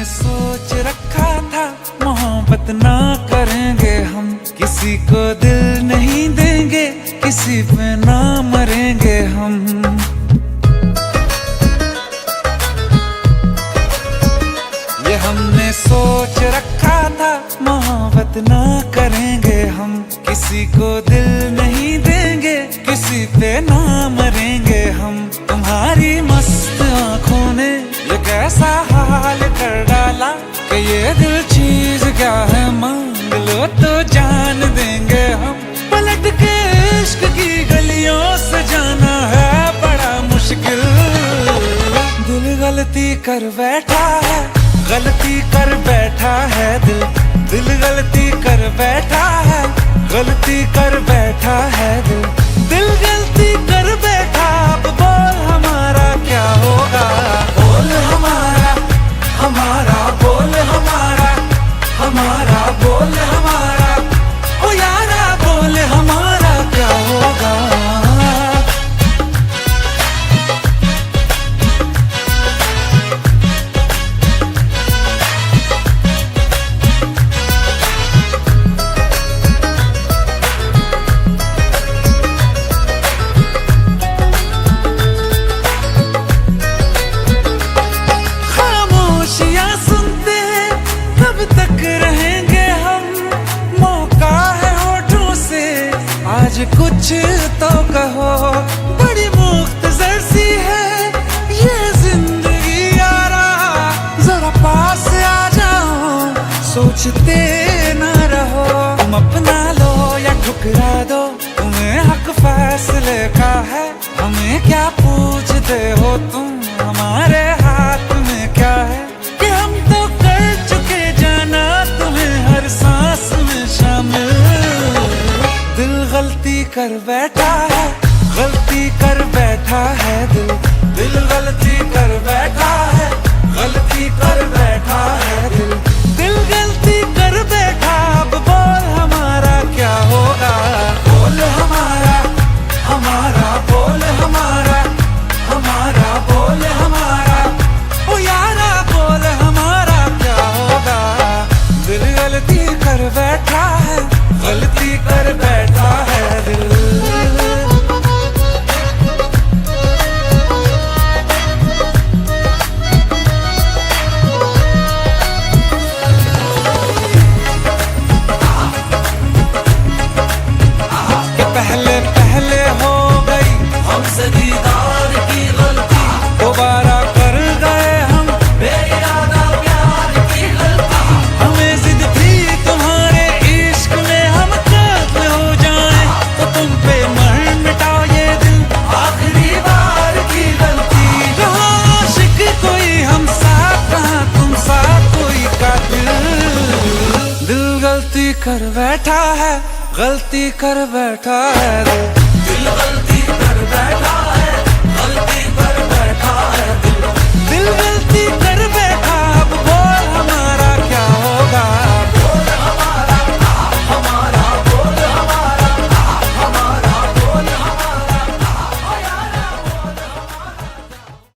हमने सोच रखा था मोहब्बत ना करेंगे हम, किसी को दिल नहीं देंगे, किसी पे ना मरेंगे हम। ये हमने सोच रखा था मोहब्बत ना करेंगे हम, किसी को दिल नहीं देंगे, किसी पे ना मरेंगे हम। तुम्हारी मस्त आंखों ने ये कैसा हाल कर डाला कि ये दिल चीज क्या है, मांग लो तो जान देंगे हम। पलट के इश्क की गलियों से जाना है बड़ा मुश्किल। दिल गलती कर बैठा है, गलती कर बैठा है दिल, दिल गलती कर बैठा है, गलती कर बैठा है दिल, दिल गलती कर बैठा। अब बोल हमारा क्या होगा, बोल हमारा, हमारा बोल हमारा, हमारा बोल हमारा, ओ यारा बोल हमारा क्या होगा। आज कुछ तो कहो, बड़ी मुख्तसर सी है ये जिंदगी यारा, जरा पास आ जाओ, सोचते ना रहो। तुम अपना लो या ठुकरा दो, तुम्हें हक फैसले का है, हमें क्या पूछते हो तुम, हमारे हाथ में क्या है कि हम तो कर चुके जाना तुम्हें हर सांस में शामिल। दिल गलती कर बैठा है, गलती कर बैठा है दिल, दिल गलती कर बैठा है, गलती कर बैठा है दिल, दिल गलती कर बैठा। अब बोल हमारा क्या होगा, बोल हमारा, हमारा बोल हमारा, हमारा बोल हमारा, ओ यारा बोल हमारा क्या होगा। दिल गलती कर बैठा है, गलती कर बैठा है दिल। कि पहले पहले हो गई हमसे दीदार की गलती, दोबारा कर गए हम बेइरादा प्यार की गलती। हमें जिद थी तुम्हारे इश्क में हम काफिर हो जाएं, तो तुम पे मर मिटाओ ये दिल, आखिरी बार की गलती। कहाँ आशिक कोई हम साथ, कहाँ तुम साथ कोई कातिल। दिल गलती कर बैठा है, गलती कर बैठा है दिल, दिल